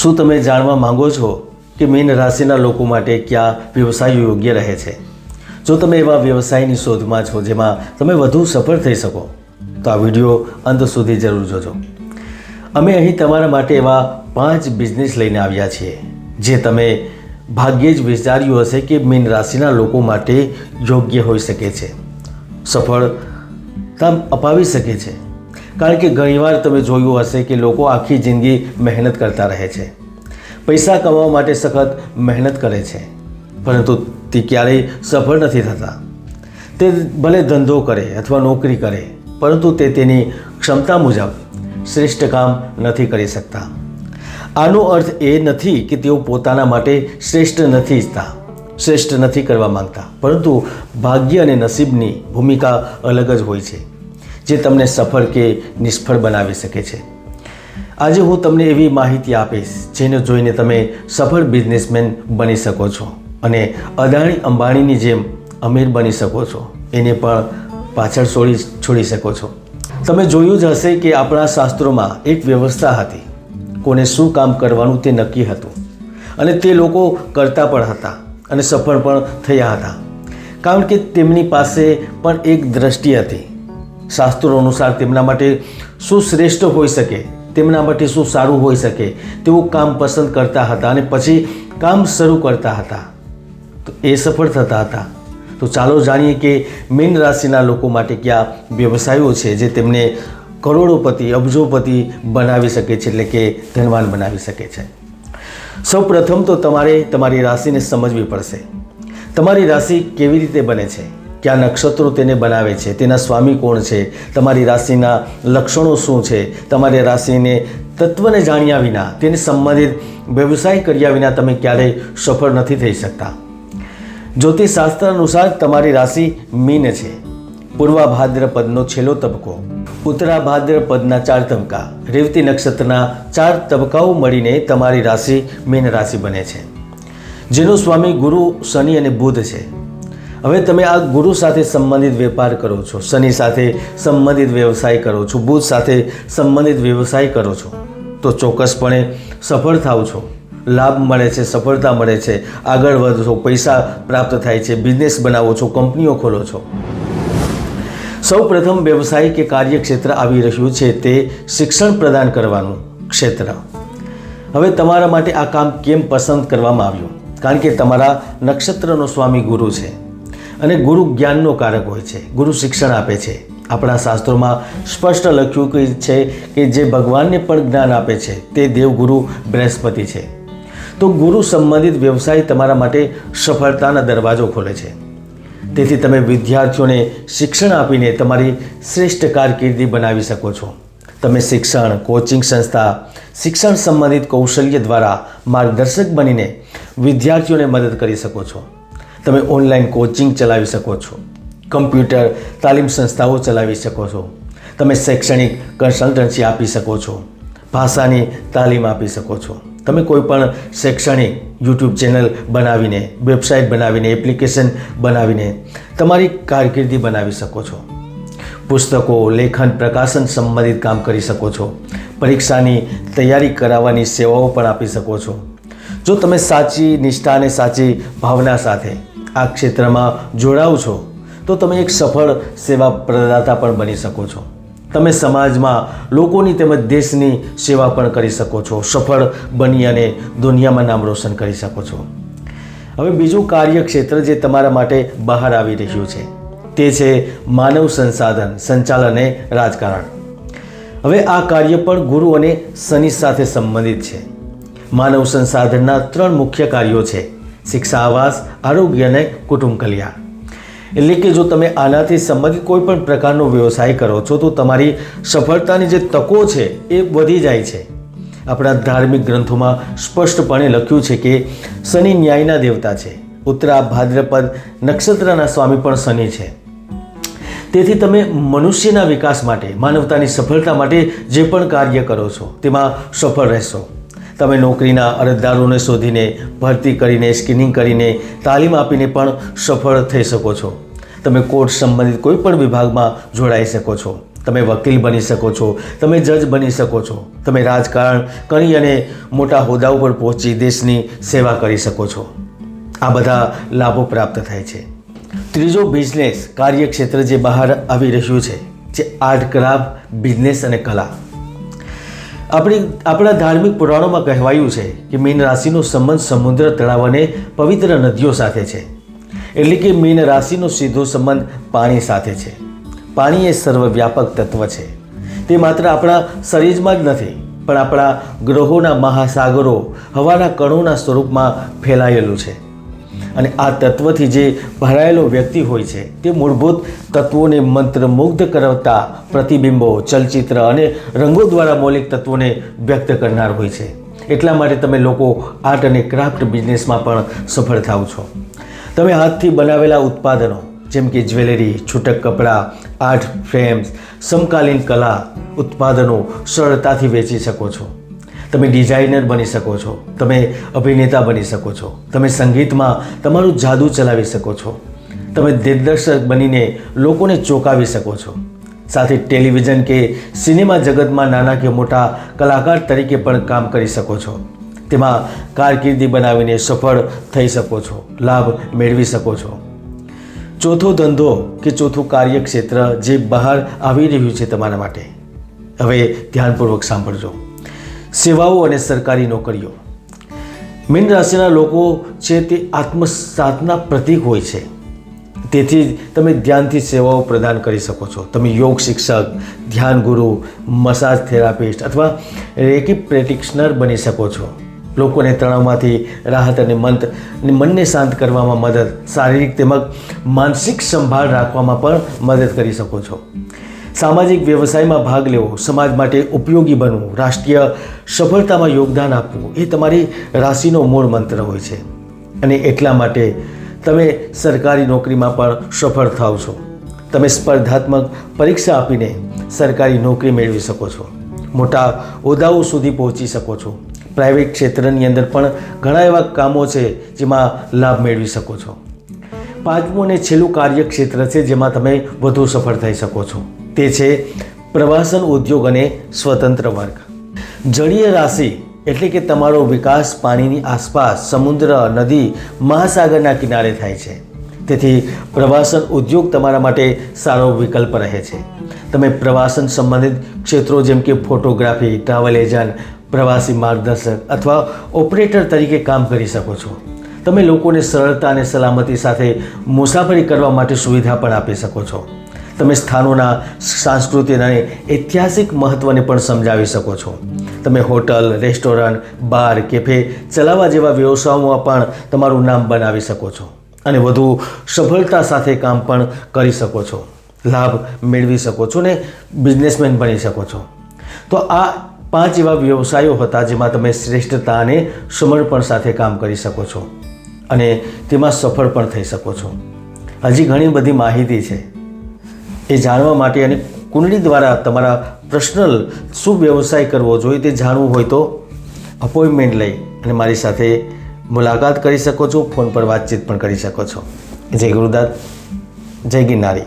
શું તમે જાણવા માંગો છો કે મીન રાશિના લોકો માટે કયા વ્યવસાય યોગ્ય રહે છે? જો તમે એવા વ્યવસાયની શોધમાં છો જેમાં તમે વધુ સફળ થઈ શકો તો આ વિડીયો અંત સુધી જરૂર જોજો. અમે અહીં તમારા માટે એવા 5 બિઝનેસ લઈને આવ્યા છીએ જે તમે ભાગ્યે જ વિચાર્યું હશે કે મીન રાશિના લોકો માટે યોગ્ય હોઈ શકે છે, સફળતા અપાવી શકે છે. કારણ કે ઘણીવાર તમે જોયું હશે કે લોકો આખી જિંદગી મહેનત કરતા રહે છે, પૈસા કમાવા માટે સખત મહેનત કરે છે, પરંતુ તે ક્યારેય સફળ નથી થતા. તે ભલે ધંધો કરે અથવા નોકરી કરે, પરંતુ તે તેની ક્ષમતા મુજબ શ્રેષ્ઠ કામ નથી કરી શકતા. આનો અર્થ એ નથી કે તેઓ પોતાના માટે શ્રેષ્ઠ નથી ઈચ્છતા, શ્રેષ્ઠ નથી કરવા માંગતા, પરંતુ ભાગ્ય અને નસીબની ભૂમિકા અલગ જ હોય છે જે તમને સફળ કે નિષ્ફળ બનાવી શકે છે. આજે હું તમને એવી માહિતી આપીશ જેને જોઈને તમે સફળ બિઝનેસમેન બની શકો છો અને અદાણી અંબાણીની જેમ અમીર બની શકો છો, એને પણ પાછળ છોડી શકો છો. તમે જોયું જ હશે કે આપણા શાસ્ત્રોમાં એક વ્યવસ્થા હતી, કોને શું કામ કરવાનું તે નક્કી હતું અને તે લોકો કરતા પણ હતા અને સફળ પણ થયા હતા, કારણ કે તેમની પાસે પણ એક દ્રષ્ટિ હતી. શાસ્ત્રો અનુસાર તેમના માટે શું શ્રેષ્ઠ હોઈ શકે, તેમના માટે શું સારું હોઈ શકે તેવું કામ પસંદ કરતા હતા અને પછી કામ શરૂ કરતા હતા, તો એ સફળ થતા હતા. તો ચાલો જાણીએ કે મીન રાશિના લોકો માટે કયા વ્યવસાયો છે જે તેમને કરોડોપતિ અબજોપતિ બનાવી શકે છે, એટલે કે ધનવાન બનાવી શકે છે. સૌ પ્રથમ તો તમારે તમારી રાશિને સમજવી પડશે. તમારી રાશિ કેવી રીતે બને છે, કયા નક્ષત્રો તેને બનાવે છે, તેના સ્વામી કોણ છે, તમારી રાશિના લક્ષણો શું છે. તમારી રાશિને તત્વને જાણ્યા વિના, તેને સંબંધિત વ્યવસાય કર્યા વિના તમે ક્યારેય સફળ નથી થઈ શકતા. જ્યોતિષશાસ્ત્ર અનુસાર તમારી રાશિ મીન છે. પૂર્વા ભાદ્રપદનો છેલ્લો તબક્કો, ઉત્તરા ભાદ્રપદના 4 તબક્કા, રેવતી નક્ષત્રના 4 તબક્કાઓ મળીને તમારી રાશિ મીન રાશિ બને છે, જેનો સ્વામી ગુરુ, શનિ અને બુધ છે. હવે તમે આ ગુરુ સાથે સંબંધિત વેપાર કરો છો, શનિ સાથે સંબંધિત વ્યવસાય કરો છો, બુધ સાથે સંબંધિત વ્યવસાય કરો છો, તો ચોક્કસપણે સફળ થાવ છો, લાભ મળે છે, સફળતા મળે છે, આગળ વધો, પૈસા પ્રાપ્ત થાય છે, બિઝનેસ બનાવો છો, કંપનીઓ ખોલો છો. સૌ પ્રથમ વ્યવસાય કે કાર્યક્ષેત્ર આવી રહ્યું છે તે શિક્ષણ પ્રદાન કરવાનું ક્ષેત્ર. હવે તમારા માટે આ કામ કેમ પસંદ કરવામાં આવ્યું? કારણ કે તમારા નક્ષત્રનો સ્વામી ગુરુ છે અને ગુરુ જ્ઞાનનો કારક હોય છે, ગુરુ શિક્ષણ આપે છે. આપણા શાસ્ત્રોમાં સ્પષ્ટ લખ્યું છે કે જે ભગવાનને પણ જ્ઞાન આપે છે તે દેવગુરુ બૃહસ્પતિ છે. તો ગુરુ સંબંધિત વ્યવસાય તમારા માટે સફળતાના દરવાજો ખોલે છે. તેથી તમે વિદ્યાર્થીઓને શિક્ષણ આપીને તમારી શ્રેષ્ઠ કારકિર્દી બનાવી શકો છો. તમે શિક્ષણ, કોચિંગ સંસ્થા, શિક્ષણ સંબંધિત કૌશલ્ય દ્વારા માર્ગદર્શક બનીને વિદ્યાર્થીઓને મદદ કરી શકો છો. તમે ઓનલાઈન કોચિંગ ચલાવી શકો છો, કમ્પ્યુટર તાલીમ સંસ્થાઓ ચલાવી શકો છો, તમે શૈક્ષણિક કન્સલ્ટન્સી આપી શકો છો, ભાષાની તાલીમ આપી શકો છો. તમે કોઈ પણ શૈક્ષણિક યુટ્યુબ ચેનલ બનાવીને, વેબસાઇટ બનાવીને, એપ્લિકેશન બનાવીને તમારી કારકિર્દી બનાવી શકો છો. પુસ્તકો, લેખન, પ્રકાશન સંબંધિત કામ કરી શકો છો. પરીક્ષાની તૈયારી કરાવવાની સેવાઓ પણ આપી શકો છો. જો તમે સાચી નિષ્ઠા અને સાચી ભાવના સાથે આ ક્ષેત્રમાં જોડાઓ છો તો તમે એક સફળ સેવા પ્રદાતા પણ બની શકો છો. તમે સમાજમાં લોકોની તેમજ દેશની સેવા પણ કરી શકો છો, સફળ બની અને દુનિયામાં નામ રોશન કરી શકો છો. હવે બીજું કાર્યક્ષેત્ર જે તમારા માટે બહાર આવી રહ્યું છે તે છે માનવ સંસાધન, સંચાલન અને રાજકારણ. હવે આ કાર્ય પણ ગુરુ અને શનિ સાથે સંબંધિત છે. માનવ સંસાધનના 3 મુખ્ય કાર્યો છે: શિક્ષા, આવાસ, આરોગ્ય અને કુટુંબ કલ્યાણ. એટલે કે જો તમે આનાથી સંબંધિત કોઈ પણ પ્રકારનો વ્યવસાય કરો છો તો તમારી સફળતાની જે તકો છે એ વધી જાય છે. આપણા ધાર્મિક ગ્રંથોમાં સ્પષ્ટપણે લખ્યું છે કે શનિ ન્યાયના દેવતા છે. ઉત્તરા ભાદ્રપદ નક્ષત્રના સ્વામી પણ શનિ છે. તેથી તમે મનુષ્યના વિકાસ માટે, માનવતાની સફળતા માટે જે પણ કાર્ય કરો છો તેમાં સફળ રહેશો. તમે નોકરીના અરજદારોને શોધીને, ભરતી કરીને, સ્ક્રીનિંગ કરીને, તાલીમ આપીને પણ સફળ થઈ શકો છો. તમે કોર્ટ સંબંધિત કોઈ પણ વિભાગમાં જોડાઈ શકો છો. તમે વકીલ બની શકો છો, તમે જજ બની શકો છો, તમે રાજકારણ કરી અને મોટા હોદ્દા ઉપર પહોંચી દેશની સેવા કરી શકો છો. આ બધા લાભો પ્રાપ્ત થાય છે. ત્રીજો બિઝનેસ કાર્યક્ષેત્ર જે બહાર આવી રહ્યું છે, જે આર્ટ, ક્રાફ્ટ, બિઝનેસ અને કલા. આપણા ધાર્મિક પુરાણોમાં કહેવાયું છે કે મીન રાશિનો સંબંધ સમુદ્ર, તળાવ અને પવિત્ર નદીઓ સાથે છે. એટલે કે મીન રાશિનો સીધો સંબંધ પાણી સાથે છે. પાણી એ સર્વવ્યાપક તત્વ છે. તે માત્ર આપણા શરીરમાં જ નથી, પણ આપણા ગ્રહોના મહાસાગરો, હવાના કણોના સ્વરૂપમાં ફેલાયેલું છે. અને આ તત્વથી જે ભરાયેલો વ્યક્તિ હોય છે તે મૂળભૂત તત્વોને મંત્રમુગ્ધ કરતા પ્રતિબિંબો, ચલચિત્ર અને રંગો દ્વારા મૌલિક તત્વોને વ્યક્ત કરનાર હોય છે. એટલા માટે તમે લોકો આર્ટ અને ક્રાફ્ટ બિઝનેસમાં પણ સફળ થાવ છો. તમે હાથથી બનાવેલા ઉત્પાદનો જેમ કે જ્વેલરી, છૂટક કપડાં, આર્ટ ફ્રેમ્સ, સમકાલીન કલા ઉત્પાદનો સરળતાથી વેચી શકો છો. તમે ડિઝાઇનર બની શકો છો, તમે અભિનેતા બની શકો છો, તમે સંગીતમાં તમારું જાદુ ચલાવી શકો છો, તમે દિગ્દર્શક બનીને લોકોને ચોંકાવી શકો છો. સાથે ટેલિવિઝન કે સિનેમા જગતમાં નાના કે મોટા કલાકાર તરીકે પણ કામ કરી શકો છો. તેમાં કારકિર્દી બનાવીને સફળ થઈ શકો છો, લાભ મેળવી શકો છો. ચોથો ધંધો કે ચોથું કાર્યક્ષેત્ર જે બહાર આવી રહ્યું છે તમારા માટે, હવે ધ્યાનપૂર્વક સાંભળજો. સેવાઓ અને સરકારી નોકરીઓ. મીન રાશિના લોકો છે તે આત્મસાતના પ્રતીક હોય છે. તેથી તમે ધ્યાનથી સેવાઓ પ્રદાન કરી શકો છો. તમે યોગ શિક્ષક, ધ્યાન ગુરુ, મસાજ થેરાપિસ્ટ અથવા રેકી પ્રેક્ટિશનર બની શકો છો. લોકોને તણાવમાંથી રાહત અને મનને શાંત કરવામાં મદદ, શારીરિક તેમજ માનસિક સંભાળ રાખવામાં પણ મદદ કરી શકો છો. સામાજિક વ્યવસાયમાં ભાગ લેવો, સમાજ માટે ઉપયોગી બનવું, રાષ્ટ્રીય સફળતામાં યોગદાન આપવું એ તમારી રાશિનો મૂળ મંત્ર હોય છે. અને એટલા માટે તમે સરકારી નોકરીમાં પણ સફળ થાવ છો. તમે સ્પર્ધાત્મક પરીક્ષા આપીને સરકારી નોકરી મેળવી શકો છો, મોટા હોદ્દાઓ સુધી પહોંચી શકો છો. પ્રાઇવેટ ક્ષેત્રની અંદર પણ ઘણા એવા કામો છે જેમાં લાભ મેળવી શકો છો. પાંચમું અને છેલ્લું કાર્યક્ષેત્ર છે જેમાં તમે વધુ સફળ થઈ શકો છો, તે છે પ્રવાસન ઉદ્યોગ અને સ્વતંત્ર વર્ગ. જળીય રાશિ એટલે કે તમારો વિકાસ પાણીની આસપાસ, સમુદ્ર, નદી, મહાસાગરના કિનારે થાય છે. તેથી પ્રવાસન ઉદ્યોગ તમારા માટે સારો વિકલ્પ રહે છે. તમે પ્રવાસન સંબંધિત ક્ષેત્રો જેમ કે ફોટોગ્રાફી, ટ્રાવેલ એજન્ટ, પ્રવાસી માર્ગદર્શક અથવા ઓપરેટર તરીકે કામ કરી શકો છો. તમે લોકોને સરળતા અને સલામતી સાથે મુસાફરી કરવા માટે સુવિધા પણ આપી શકો છો. તમે સ્થાનોના સાંસ્કૃતિક અને ઐતિહાસિક મહત્ત્વને પણ સમજાવી શકો છો. તમે હોટલ, રેસ્ટોરન્ટ, બાર, કેફે ચલાવવા જેવા વ્યવસાયોમાં પણ તમારું નામ બનાવી શકો છો અને વધુ સફળતા સાથે કામ પણ કરી શકો છો, લાભ મેળવી શકો છો ને બિઝનેસમેન બની શકો છો. તો આ 5 એવા વ્યવસાયો હતા જેમાં તમે શ્રેષ્ઠતા અને સમર્પણ સાથે કામ કરી શકો છો અને તેમાં સફળ પણ થઈ શકો છો. હજી ઘણી બધી માહિતી છે એ જાણવા માટે અને કુંડળી દ્વારા તમારા પર્સનલ શું વ્યવસાય કરવો જોઈએ તે જાણવું હોય તો અપોઇન્ટમેન્ટ લઈ અને મારી સાથે મુલાકાત કરી શકો છો, ફોન પર વાતચીત પણ કરી શકો છો. જય ગુરુદાસ, જય ગિરનારી.